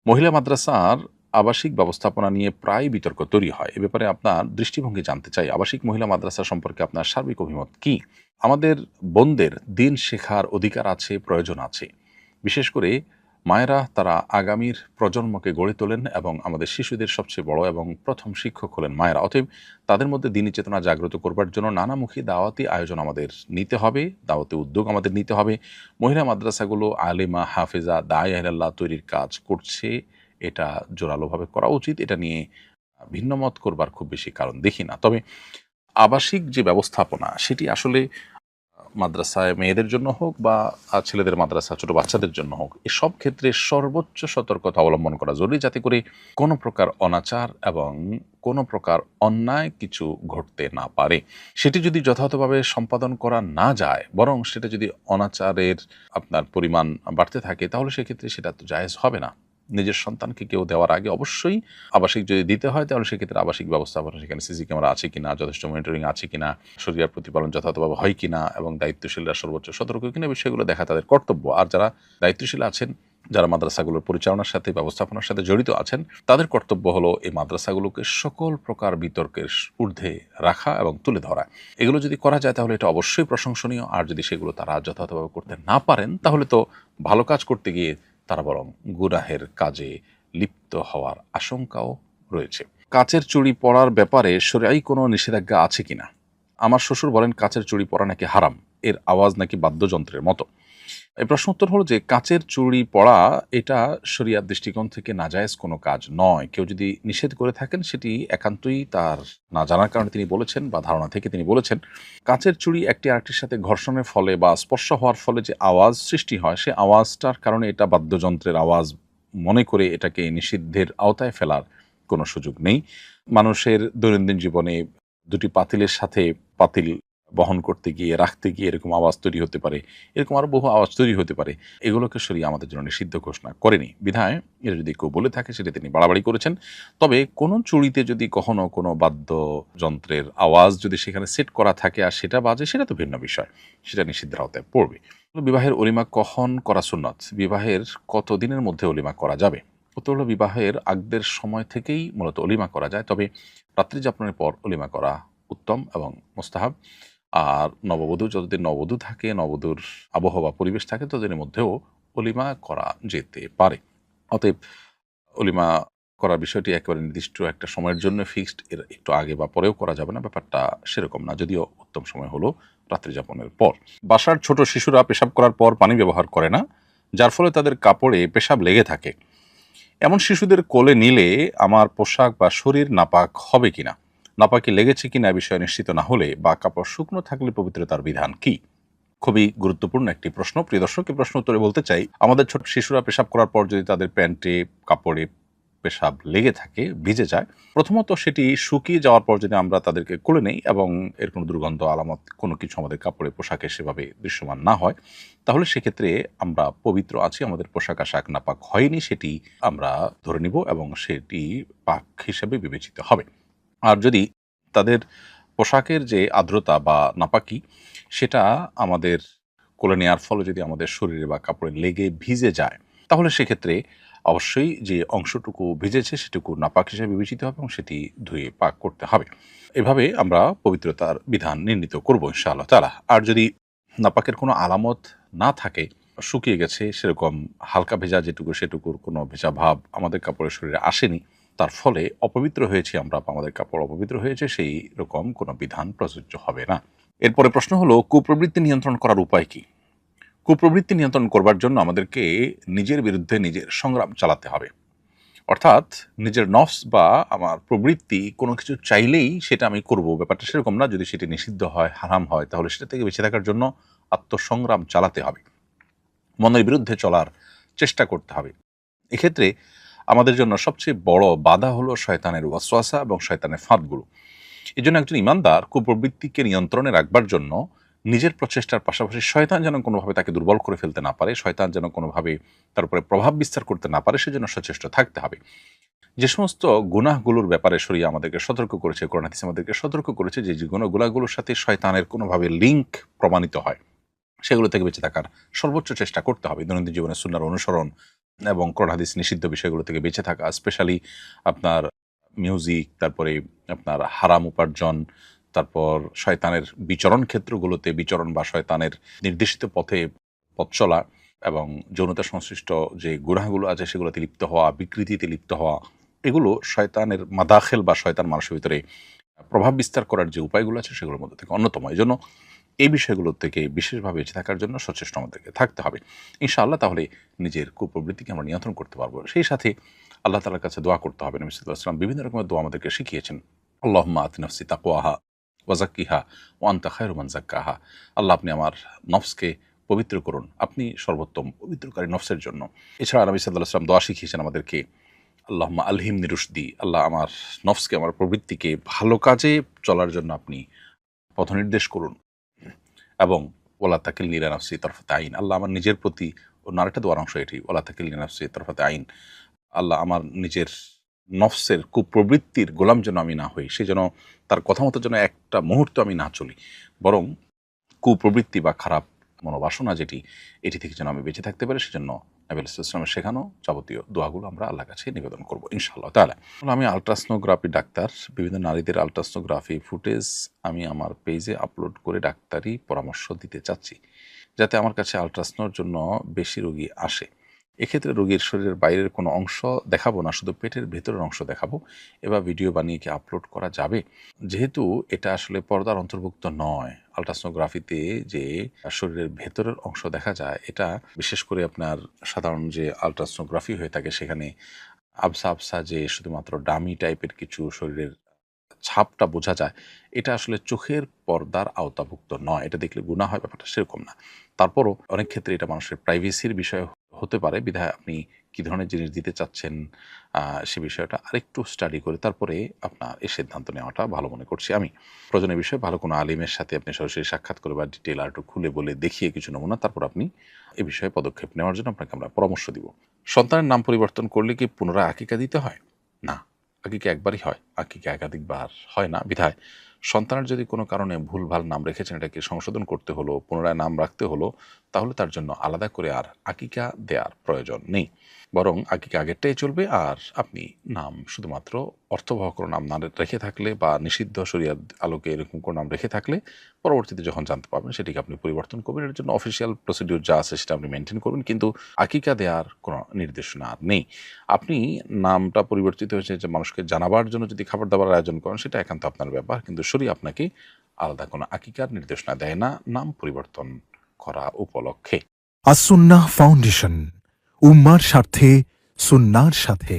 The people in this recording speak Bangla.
মহিলা মাদ্রাসার আবাসিক ব্যবস্থাপনা নিয়ে প্রায় বিতর্ক তৈরি হয়। এ ব্যাপারে আপনার দৃষ্টিভঙ্গি জানতে চাই। আবাসিক মহিলা মাদ্রাসা সম্পর্কে আপনার সার্বিক অভিমত কি? আমাদের বোনদের দিন শেখার অধিকার আছে, প্রয়োজন আছে। বিশেষ করে মায়েরা তারা আগামীর প্রজন্মকে গড়ে তোলেন এবং আমাদের শিশুদের সবচেয়ে বড় এবং প্রথম শিক্ষক হলেন মায়েরা। অতএব তাদের মধ্যে দিনী চেতনা জাগ্রত করবার জন্য নানামুখী দাওয়াতি আয়োজন আমাদের নিতে হবে, দাওয়াতি উদ্যোগ আমাদের নিতে হবে। মহিলা মাদ্রাসাগুলো আলেমা, হাফেজা, দায়ে ইলাল্লাহ তৈরির কাজ করছে। এটা জোরালোভাবে করা উচিত। এটা নিয়ে ভিন্ন মত করবার খুব বেশি কারণ দেখি না। তবে আবাসিক যে ব্যবস্থাপনা সেটি আসলে মাদ্রাসায় মেয়েদের জন্য হোক বা ছেলেদের মাদ্রাসা ছোট বাচ্চাদের জন্য হোক, এসব ক্ষেত্রে সর্বোচ্চ সতর্কতা অবলম্বন করা জরুরি, যাতে করে কোনো প্রকার অনাচার এবং কোনো প্রকার অন্যায় কিছু ঘটতে না পারে। সেটি যদি যথাযথভাবে সম্পাদন করা না যায়, বরং সেটা যদি অনাচারের আপনার পরিমাণ বাড়তে থাকে, তাহলে সেক্ষেত্রে সেটা তো জায়েজ হবে না। নিজের সন্তানকে কেউ দেওয়ার আগে অবশ্যই আবাসিক যদি দিতে হয়, তাহলে সেক্ষেত্রে আবাসিক ব্যবস্থাপনা, সেখানে সিসি ক্যামেরা আছে কিনা, যথেষ্ট মনিটরিং আছে কিনা, শরিয়ার প্রতিপালন যথাযথভাবে হয় কিনা এবং দায়িত্বশীলরা সর্বোচ্চ সতর্ক কিনা, বিষয়গুলো দেখা তাদের কর্তব্য। আর যারা দায়িত্বশীল আছেন, যারা মাদ্রাসাগুলোর পরিচালনার সাথে ব্যবস্থাপনার সাথে জড়িত আছেন, তাদের কর্তব্য হলো এই মাদ্রাসাগুলোকে সকল প্রকার বিতর্কের ঊর্ধ্বে রাখা এবং তুলে ধরা। এগুলো যদি করা যায় তাহলে এটা অবশ্যই প্রশংসনীয়। আর যদি সেগুলো তারা যথাযথভাবে করতে না পারেন, তাহলে তো ভালো কাজ করতে গিয়ে তারা বরং গুনাহের কাজে লিপ্ত হওয়ার আশঙ্কাও রয়েছে। কাচের চুড়ি পরার ব্যাপারে শরীয়ী কোনো নিষেধাজ্ঞা আছে কিনা? আমার শ্বশুর বলেন কাচের চুড়ি পরা নাকি হারাম, এর আওয়াজ নাকি বাদ্যযন্ত্রের মতো। এই প্রশ্ন উত্তর হলো যে কাচের চুড়ি পরা এটা শরিয়ার দৃষ্টিকোণ থেকে নাজায়েজ কোনো কাজ নয়। কেউ যদি নিষেধ করে থাকেন, সেটি একান্তই তার না জানার কারণে তিনি বলেছেন বা ধারণা থেকে তিনি বলেছেন। কাচের চুড়ি একটি আরেকটির সাথে ঘর্ষণের ফলে বা স্পর্শ হওয়ার ফলে যে আওয়াজ সৃষ্টি হয়, সে আওয়াজটার কারণে এটা বাদ্যযন্ত্রের আওয়াজ মনে করে এটাকে নিষিদ্ধের আওতায় ফেলার কোনো সুযোগ নেই। মানুষের দৈনন্দিন জীবনে দুটি পাতিলের সাথে পাতিল বহন করতে গিয়ে, রাখতে গিয়ে এরকম আওয়াজ তৈরি হতে পারে। এরকম আরো বহু আওয়াজ তৈরি হতে পারে। এগুলোকে শরিয়া আমাদের জন্য নিষিদ্ধ ঘোষণা করেনি। বিধায় এটা যদি কেউ বলে থাকে, সেটা তিনি বাড়াবাড়ি করেছেন। তবে কোনো চুড়িতে যদি কখনো কোনো বাদ্যযন্ত্রের আওয়াজ যদি সেখানে সেট করা থাকে আর সেটা বাজে, সেটা তো ভিন্ন বিষয়। সেটা নিষিদ্ধের আওতায় পড়বে। বিবাহের অলিমা কখন করা সুন্নত? বিবাহের কত দিনের মধ্যে অলিমা করা যাবে? উত্তর হলো বিবাহের আগের সময় থেকেই মূলত অলিমা করা যায়। তবে রাত্রি যাপনের পর অলিমা করা উত্তম এবং মুস্তাহাব। আর নববধূ যতদিন নববধূ থাকে, নববধূর আবহাওয়া পরিবেশ থাকে, ততদিনের মধ্যেও অলিমা করা যেতে পারে। অতএব অলিমা করার বিষয়টি একেবারে নির্দিষ্ট একটা সময়ের জন্য ফিক্সড, এর একটু আগে বা পরেও করা যাবে না, ব্যাপারটা সেরকম না। যদিও উত্তম সময় হলো রাত্রি যাপনের পর। বাসার ছোট শিশুরা পেশাব করার পর পানি ব্যবহার করে না, যার ফলে তাদের কাপড়ে পেশাব লেগে থাকে। এমন শিশুদের কোলে নিলে আমার পোশাক বা শরীর নাপাক হবে কিনা, নাপাকি লেগেছে কিনা এ বিষয়ে নিশ্চিত না হলে বা কাপড় শুকনো থাকলে পবিত্রতার বিধান কি? খুবই গুরুত্বপূর্ণ একটি প্রশ্ন। প্রিয় দর্শক, এই প্রশ্ন উত্তরে বলতে চাই, আমাদের ছোট শিশুরা পেশাব করার পর যদি তাদের প্যান্টে, কাপড়ে পেশাব লেগে থাকে, ভিজে যায়, প্রথমত সেটি শুকিয়ে যাওয়ার পর যদি আমরা তাদেরকে কোলে নেই এবং এর কোনো দুর্গন্ধ আলামত কোনো কিছু আমাদের কাপড়ে, পোশাকে সেভাবে দৃশ্যমান না হয়, তাহলে সেক্ষেত্রে আমরা পবিত্র আছি, আমাদের পোশাক আশাক নাপাক হয়নি, সেটি আমরা ধরে নিব এবং সেটি পাক হিসেবে বিবেচিত হবে। আর যদি তাদের পোশাকের যে আর্দ্রতা বা নাপাকি, সেটা আমাদের কোলে নেওয়ার ফলে যদি আমাদের শরীরে বা কাপড়ে লেগে ভিজে যায়, তাহলে সেক্ষেত্রে অবশ্যই যে অংশটুকু ভিজেছে সেটুকু নাপাক হিসেবে বিবেচিত হবে এবং সেটি ধুয়ে পাক করতে হবে। এভাবে আমরা পবিত্রতার বিধান নির্ণীত করব ইনশাআল্লাহ তাআলা। আর যদি নাপাকের কোনো আলামত না থাকে, শুকিয়ে গেছে, সেরকম হালকা ভেজা যেটুকু, সেটুকুর কোনো ভেজা ভাব আমাদের কাপড়ের শরীরে আসেনি, তার ফলে অপবিত্র হয়েছি আমরা বা আমাদের কাপড় অপবিত্র হয়েছে, সেই রকম কোনো বিধান প্রযোজ্য হবে না। এরপরে প্রশ্ন হলো, কুপ্রবৃত্তি নিয়ন্ত্রণ করার উপায় কি? কুপ্রবৃত্তি নিয়ন্ত্রণ করবার জন্য আমাদেরকে নিজের বিরুদ্ধে নিজের সংগ্রাম চালাতে হবে। অর্থাৎ নিজের নফস বা আমার প্রবৃত্তি কোনো কিছু চাইলেই সেটা আমি করব, ব্যাপারটা সেরকম না। যদি সেটি নিষিদ্ধ হয়, হারাম হয়, তাহলে সেটা থেকে বেঁচে থাকার জন্য আত্মসংগ্রাম চালাতে হবে, মনের বিরুদ্ধে চলার চেষ্টা করতে হবে। এক্ষেত্রে আমাদের জন্য সবচেয়ে বড় বাধা হলো শয়তানের ওয়াসওয়াসা এবং শয়তানের ফাঁদগুলো। এজন্য একজন ইমানদার কুপ্রবৃত্তিকে নিয়ন্ত্রণে রাখবার জন্য নিজের প্রচেষ্টার পাশাপাশি শয়তান যেন কোনোভাবে তাকে দুর্বল করে ফেলতে না পারে, শয়তান যেন কোনোভাবে তার উপরে প্রভাব বিস্তার করতে না পারে, সেজন্য সচেষ্ট থাকতে হবে। যে সমস্ত গুনাহগুলোর ব্যাপারে শরিয়া আমাদেরকে সতর্ক করেছে, কোরআন হাদিস আমাদেরকে সতর্ক করেছে, যে গুনাহগুলোর সাথে শয়তানের কোনোভাবে লিঙ্ক প্রমাণিত হয়, সেগুলো থেকে বেঁচে থাকার সর্বোচ্চ চেষ্টা করতে হবে। দৈনন্দিন জীবনে সুন্নাহর অনুসরণ, এবং কোরআন হাদিস নিষিদ্ধ বিষয়গুলো থেকে বেঁচে থাকা, স্পেশালি আপনার মিউজিক, তারপরে আপনার হারাম উপার্জন, তারপর শয়তানের বিচরণ ক্ষেত্রগুলোতে বিচরণ বা শয়তানের নির্দেশিত পথে পথ চলা, এবং যৌনতা সংশ্লিষ্ট যে গুনাহগুলো আছে সেগুলোতে লিপ্ত হওয়া, বিকৃতিতে লিপ্ত হওয়া, এগুলো শয়তানের মাদাখেল বা শয়তান মানুষের ভিতরে প্রভাব বিস্তার করার যে উপায়গুলো আছে সেগুলোর মধ্যে থেকে অন্যতম। এই জন্য এই বিষয়গুলো থেকে বিশেষভাবে বেঁচে থাকার জন্য সচেষ্ট আমাদেরকে থাকতে হবে ইনশাআল্লাহ। তাহলে নিজের কুপ্রবৃত্তিকে আমরা নিয়ন্ত্রণ করতে পারবো। সেই সাথে আল্লাহ তাআলার কাছে দোয়া করতে হবে। নবী সাল্লাল্লাহু আলাইহি ওয়াসাল্লাম বিভিন্ন রকমের দোয়া আমাদেরকে শিখিয়েছেন। আল্লাহুম্মা আতি নফসি তাকওয়াহা ওয়া যাক্কিহা ওয়া আনতা খায়রু মান যাক্কাহা। আল্লাহ, আপনি আমার নফসকে পবিত্র করুন, আপনি সর্বোত্তম পবিত্রকারী নফসের জন্য। এছাড়া নবী সাল্লাল্লাহু আলাইহি ওয়াসাল্লাম দোয়া শিখিয়েছেন আমাদেরকে, আল্লাহুম্মা আলহিমনি রুশদি, আল্লাহ আমার নফসকে, আমার প্রবৃত্তিকে ভালো কাজে চলার জন্য আপনি পথনির্দেশ করুন, এবং ওয়ালা তাকিলনি ইলা নাফসি তরফাতে আইন, আল্লাহ আমার নিজের প্রতি, অন্য আরেকটা দোয়ার অংশ এটি, ওয়ালা তাকিলনি ইলা নাফসি তরফাতে আইন, আল্লাহ আমার নিজের নফসের কুপ্রবৃত্তির গোলাম যেন আমি না হই, সে যেন তার কথা মতো যেন একটা মুহূর্ত আমি না চলি, বরং কুপ্রবৃত্তি বা খারাপ মনোবাসনা যেটি, এটি থেকে যেন আমি বেঁচে থাকতে পারি। সেজন্য নবী আলাইহিস সালামের শেখানো যাবতীয় দোয়াগুলো আমরা আল্লাহর কাছে নিবেদন করব ইনশাআল্লাহ তাআলা। আমি আলট্রাসোনোগ্রাফি ডাক্তার। বিভিন্ন নারীদের আলট্রাসোনোগ্রাফি ফুটেজ আমি আমার পেজে আপলোড করে ডাক্তারি পরামর্শ দিতে চাচ্ছি, যাতে আমার কাছে আলট্রাসোনোর জন্য বেশি রোগী আসে। এক্ষেত্রে রোগীর শরীরের বাইরের কোনো অংশ দেখাবো না, শুধু পেটের ভেতরের অংশ দেখাবো। এবার ভিডিও বানিয়ে কি আপলোড করা যাবে? যেহেতু এটা আসলে পর্দার অন্তর্ভুক্ত নয়, আলট্রাসোনোগ্রাফিতে যে শরীরের ভেতরের অংশ দেখা যায়, এটা বিশেষ করে আপনার সাধারণ যে আলট্রাসোনোগ্রাফি হয়ে থাকে সেখানে আবসা আবসা যে শুধুমাত্র ডামি টাইপের কিছু শরীরের ছাপটা বোঝা যায়, এটা আসলে চোখের পর্দার আওতাভুক্ত নয়। এটা দেখলে গুনাহ হয়, ব্যাপারটা সেরকম না। তারপরও অনেক ক্ষেত্রে এটা মানুষের প্রাইভেসির বিষয় হতে পারে, বিধায় আপনি কী ধরনের জিনিস দিতে চাচ্ছেন সে বিষয়টা আরেকটু স্টাডি করে তারপরে আপনার এই সিদ্ধান্ত নেওয়াটা ভালো মনে করছি আমি। প্রয়োজনীয় বিষয়ে ভালো কোনো আলিমের সাথে আপনি সরাসরি সাক্ষাৎ করে বা ডিটেইল আরেকটু খুলে বলে দেখিয়ে কিছু নমুনা, তারপর আপনি এ বিষয়ে পদক্ষেপ নেওয়ার জন্য আপনাকে আমরা পরামর্শ দিব। সন্তানের নাম পরিবর্তন করলে কি পুনরায় আকিকা দিতে হয়? না, আকিকা একবারই হয়, আকিকা একাধিকবার হয় না। বিধায় সন্তানের যদি কোনো কারণে ভুলভাল নাম রেখেছেন, এটাকে সংশোধন করতে হলো, পুনরায় নাম রাখতে হলো, তাহলে তার জন্য আলাদা করে আর আকিকা দেওয়ার প্রয়োজন নেই। বরং আকিকা আগেরটাই চলবে, আর আপনি নাম শুধুমাত্র অর্থবহ কোনো নাম না রেখে থাকলে বা নিষিদ্ধ শরিয়াত আলোকে এরকম কোনো নাম রেখে থাকলে পরবর্তীতে যখন জানতে পারবেন সেটিকে আপনি পরিবর্তন করবেন। এর জন্য অফিসিয়াল প্রসিডিউর যা আছে সেটা আপনি মেনটেন করবেন, কিন্তু আকিকা দেওয়ার কোনো নির্দেশনা আর নেই। আপনি নামটা পরিবর্তিত হয়েছে যে মানুষকে জানাবার জন্য যদি খাবার দাবার আয়োজন করেন, সেটা একান্ত আপনার ব্যাপার, কিন্তু শরীয়ত আপনাকে আলাদা কোনো আকিকার নির্দেশনা দেয় না নাম পরিবর্তন করা উপলক্ষে। আসুন্নাহ ফাউন্ডেশন, উম্মার স্বার্থে সুন্নাহর সাথে।